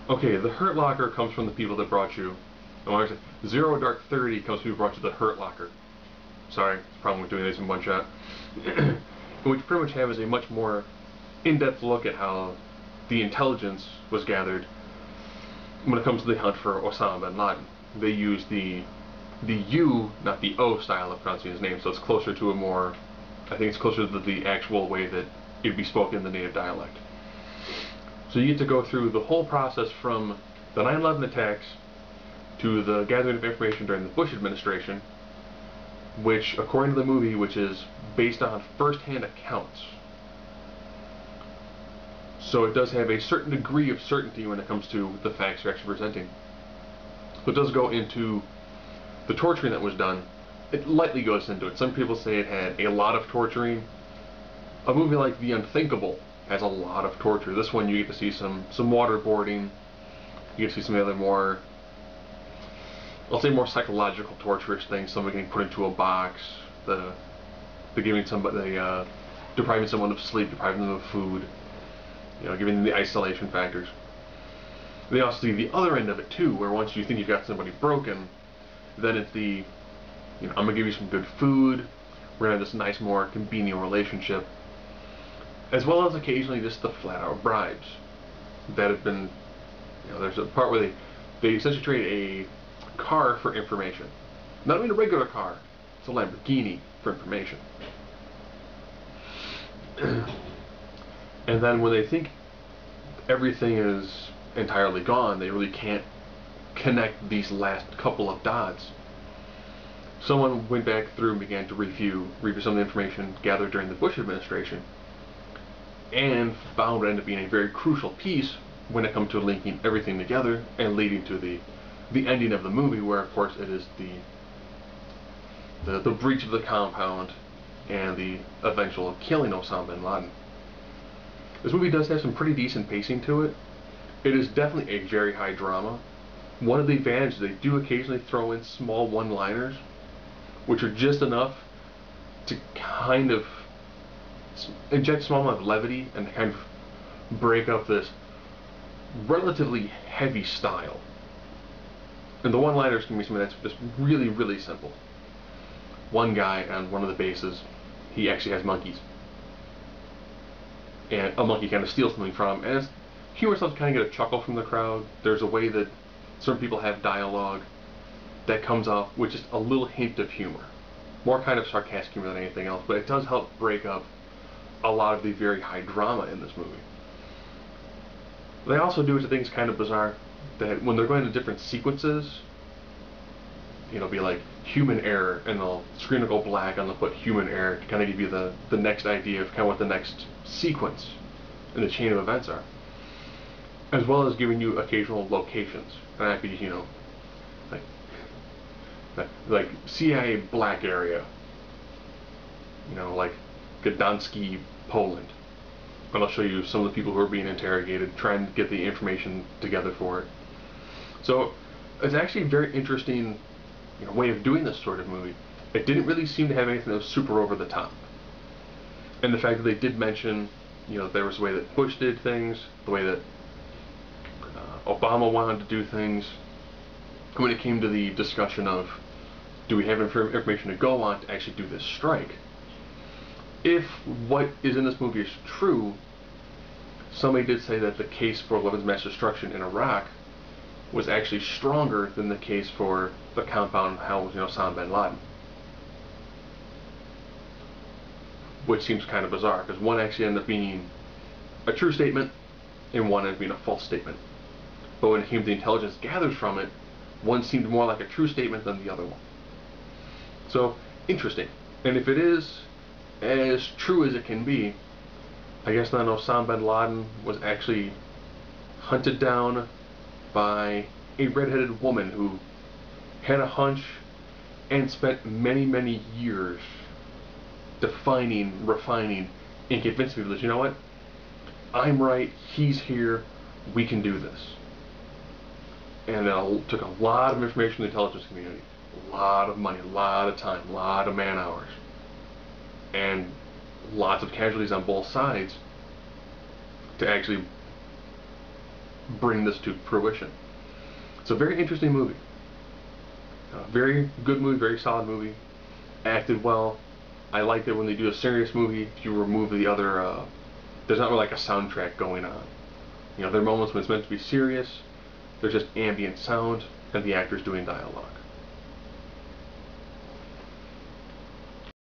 Okay, the Hurt Locker comes from the people that brought you. I want to say Zero Dark 30 comes from who brought you the Hurt Locker. Sorry, problem with doing this in one shot. What you pretty much have is a much more in-depth look at how the intelligence was gathered when it comes to the hunt for Osama bin Laden. They use the U, not the O style of pronouncing his name, so it's closer to a more, I think it's closer to the actual way that it'd be spoken in the native dialect. So you get to go through the whole process from the 9/11 attacks to the gathering of information during the Bush administration, which, according to the movie, which is based on first-hand accounts. So it does have a certain degree of certainty when it comes to the facts you're actually presenting. So it does go into the torturing that was done. It lightly goes into it. Some people say it had a lot of torturing. A movie like The Unthinkable has a lot of torture. This one you get to see some waterboarding. You get to see some of the other more, I'll say, more psychological torturous things. Someone getting put into a box, the giving somebody, depriving someone of sleep, depriving them of food, giving them the isolation factors. They also see the other end of it too, where once you think you've got somebody broken, then it's the, I'm gonna give you some good food, we're gonna have this nice, more convenient relationship, as well as occasionally just the flat-out bribes that have been, there's a part where they essentially trade a car for information. Not even a regular car, it's a Lamborghini for information. And then when they think everything is entirely gone, they really can't connect these last couple of dots. Someone went back through and began to review some of the information gathered during the Bush administration and found it ended up being a very crucial piece when it comes to linking everything together and leading to the ending of the movie, where of course it is the breach of the compound and the eventual killing of Osama bin Laden. This movie does have some pretty decent pacing to it. It is definitely a very high drama. One of the advantages, they do occasionally throw in small one-liners, which are just enough to kind of inject a small amount of levity and kind of break up this relatively heavy style. And the one-liners can be something that's just really, really simple. One guy on one of the bases, he actually has monkeys. And a monkey kind of steals something from him. And it's humorous enough to kind of get a chuckle from the crowd. There's a way that certain people have dialogue that comes off with just a little hint of humor. More kind of sarcastic humor than anything else, but it does help break up a lot of the very high drama in this movie. They also do, which I think is kind of bizarre, that when they're going to different sequences, be like human error, and the screen will go black and they'll put human error to kind of give you the next idea of kind of what the next sequence in the chain of events are, as well as giving you occasional locations. And that could be, like CIA black area, like Gdanski, Poland. And I'll show you some of the people who are being interrogated, trying to get the information together for it. So it's actually a very interesting way of doing this sort of movie. It didn't really seem to have anything that was super over the top. And the fact that they did mention, there was a way that Bush did things, the way that Obama wanted to do things. When it came to the discussion of, do we have information to go on to actually do this strike? If what is in this movie is true, somebody did say that the case for weapons of mass destruction in Iraq was actually stronger than the case for the compound housed, Osama bin Laden. Which seems kind of bizarre, because one actually ended up being a true statement, and one ended up being a false statement. But when it came to the intelligence gathered from it, one seemed more like a true statement than the other one. So, interesting. And if it is as true as it can be, I guess then Osama bin Laden was actually hunted down by a red-headed woman who had a hunch and spent many, many years defining, refining, and convincing people that, you know what, I'm right, he's here, we can do this. And it took a lot of information from the intelligence community, a lot of money, a lot of time, a lot of man hours, and lots of casualties on both sides to actually bring this to fruition. It's a very interesting movie. Very good movie, very solid movie. Acted well. I like it when they do a serious movie. If you remove the other, there's not really like a soundtrack going on. There are moments when it's meant to be serious. There's just ambient sound and the actors doing dialogue.